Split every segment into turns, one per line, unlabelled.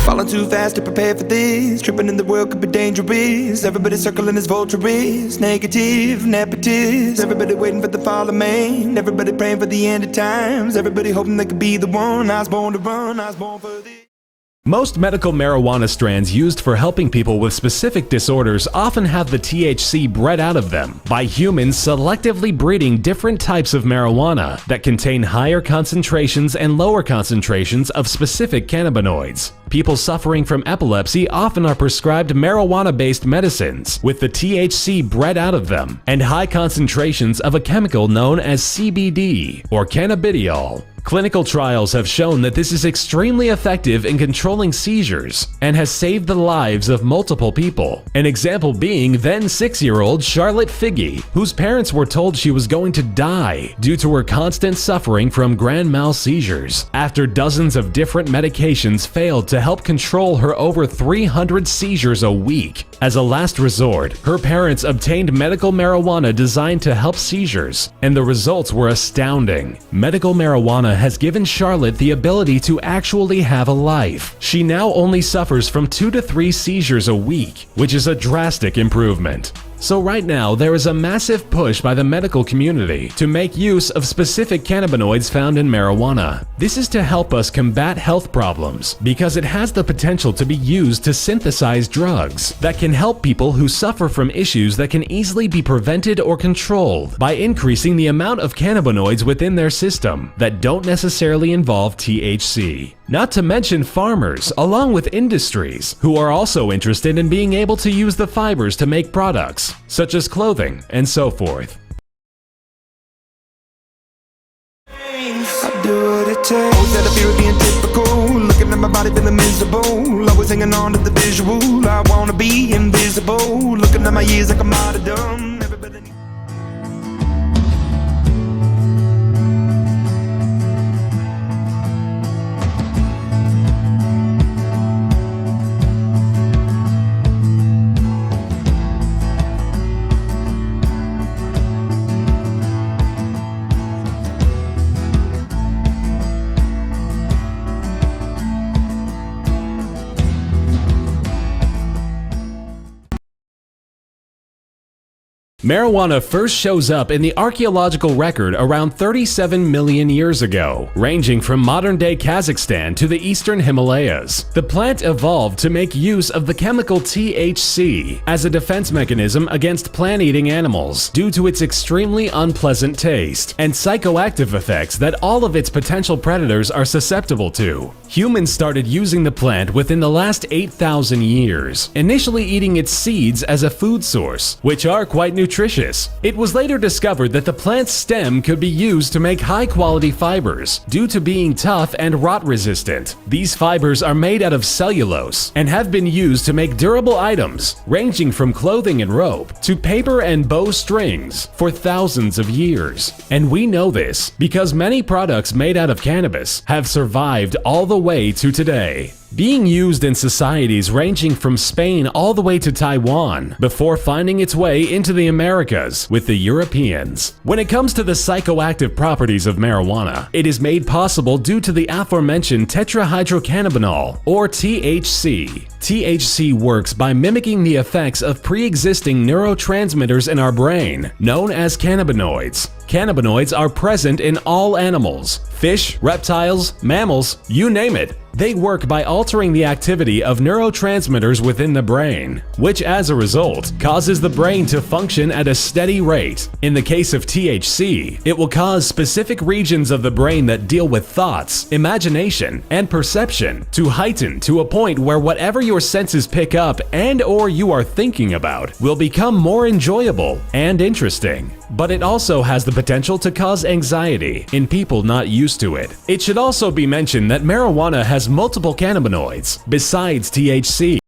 Falling too fast to prepare for this. Tripping in the world could be dangerous. Everybody circling as vultures. Negative, nepotist. Everybody waiting for the fall of man. Everybody praying for the end of times. Everybody hoping they could be the one. I was born to run, I was born for this.
Most medical marijuana strands used for helping people with specific disorders often have the THC bred out of them by humans selectively breeding different types of marijuana that contain higher concentrations and lower concentrations of specific cannabinoids. People suffering from epilepsy often are prescribed marijuana-based medicines with the THC bred out of them and high concentrations of a chemical known as CBD or cannabidiol. Clinical trials have shown that this is extremely effective in controlling seizures and has saved the lives of multiple people. An example being then 6-year-old Charlotte Figge, whose parents were told she was going to die due to her constant suffering from grand mal seizures after dozens of different medications failed to help control her over 300 seizures a week. As a last resort, her parents obtained medical marijuana designed to help seizures, and the results were astounding. Medical marijuana has given Charlotte the ability to actually have a life. She now only suffers from 2 to 3 seizures a week, which is a drastic improvement. So right now, there is a massive push by the medical community to make use of specific cannabinoids found in marijuana. This is to help us combat health problems because it has the potential to be used to synthesize drugs that can help people who suffer from issues that can easily be prevented or controlled by increasing the amount of cannabinoids within their system that don't necessarily involve THC. Not to mention farmers, along with industries, who are also interested in being able to use the fibers to make products, such as clothing and so forth.
I do what it takes. Always had a fear of being typical. Looking at my body feeling miserable. Always hanging on to the visual. I wanna be invisible. Looking at my years like a martyrdom. Everybody needs
Marijuana first shows up in the archaeological record around 37 million years ago, ranging from modern-day Kazakhstan to the eastern Himalayas. The plant evolved to make use of the chemical THC as a defense mechanism against plant-eating animals due to its extremely unpleasant taste and psychoactive effects that all of its potential predators are susceptible to. Humans started using the plant within the last 8,000 years, initially eating its seeds as a food source, which are quite nutritious. It was later discovered that the plant's stem could be used to make high-quality fibers due to being tough and rot-resistant. These fibers are made out of cellulose and have been used to make durable items, ranging from clothing and rope to paper and bow strings, for thousands of years. And we know this because many products made out of cannabis have survived all the way to today, being used in societies ranging from Spain all the way to Taiwan before finding its way into the Americas with the Europeans. When it comes to the psychoactive properties of marijuana, it is made possible due to the aforementioned tetrahydrocannabinol, or THC. THC works by mimicking the effects of pre-existing neurotransmitters in our brain, known as cannabinoids. Cannabinoids are present in all animals, fish, reptiles, mammals, you name it. They work by altering the activity of neurotransmitters within the brain, which as a result causes the brain to function at a steady rate. In the case of THC, it will cause specific regions of the brain that deal with thoughts, imagination, and perception to heighten to a point where whatever your senses pick up and/or you are thinking about will become more enjoyable and interesting. But it also has the potential to cause anxiety in people not used to it. It should also be mentioned that marijuana has multiple cannabinoids besides THC.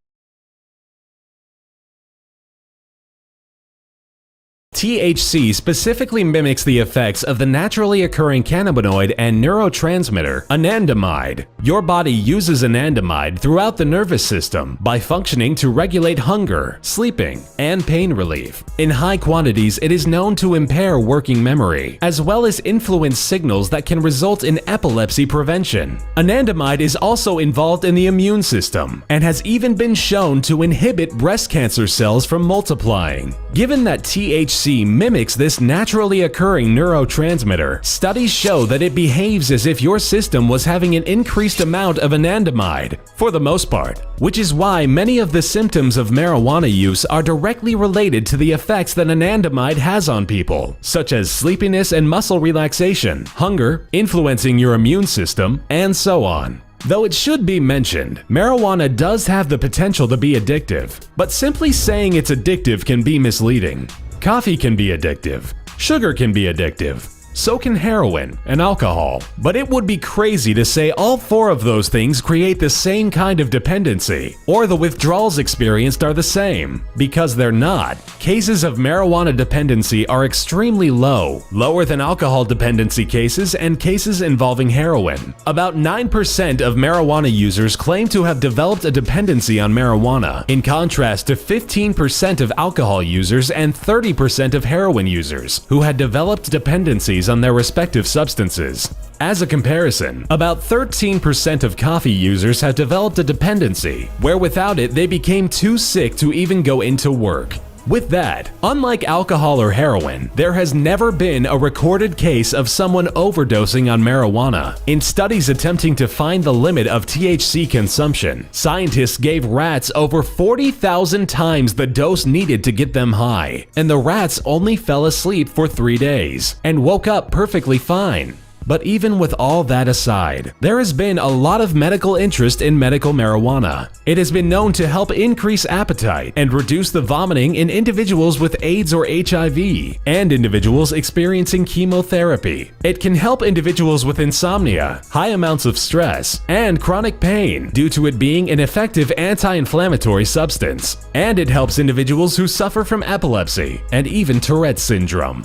THC specifically mimics the effects of the naturally occurring cannabinoid and neurotransmitter anandamide. Your body uses anandamide throughout the nervous system by functioning to regulate hunger, sleeping, and pain relief. In high quantities, it is known to impair working memory, as well as influence signals that can result in epilepsy prevention. Anandamide is also involved in the immune system and has even been shown to inhibit breast cancer cells from multiplying. Given that THC mimics this naturally occurring neurotransmitter, studies show that it behaves as if your system was having an increased amount of anandamide, for the most part, which is why many of the symptoms of marijuana use are directly related to the effects that anandamide has on people, such as sleepiness and muscle relaxation, hunger, influencing your immune system, and so on. Though it should be mentioned, marijuana does have the potential to be addictive, but simply saying it's addictive can be misleading. Coffee can be addictive, sugar can be addictive, so can heroin and alcohol. But it would be crazy to say all four of those things create the same kind of dependency, or the withdrawals experienced are the same, because they're not. Cases of marijuana dependency are extremely low, lower than alcohol dependency cases and cases involving heroin. About 9% of marijuana users claim to have developed a dependency on marijuana, in contrast to 15% of alcohol users and 30% of heroin users who had developed dependencies on their respective substances. As a comparison, about 13% of coffee users have developed a dependency, where without it they became too sick to even go into work. With that, unlike alcohol or heroin, there has never been a recorded case of someone overdosing on marijuana. In studies attempting to find the limit of THC consumption, scientists gave rats over 40,000 times the dose needed to get them high, and the rats only fell asleep for 3 days and woke up perfectly fine. But even with all that aside, there has been a lot of medical interest in medical marijuana. It has been known to help increase appetite and reduce the vomiting in individuals with AIDS or HIV and individuals experiencing chemotherapy. It can help individuals with insomnia, high amounts of stress, and chronic pain due to it being an effective anti-inflammatory substance. And it helps individuals who suffer from epilepsy and even Tourette's syndrome.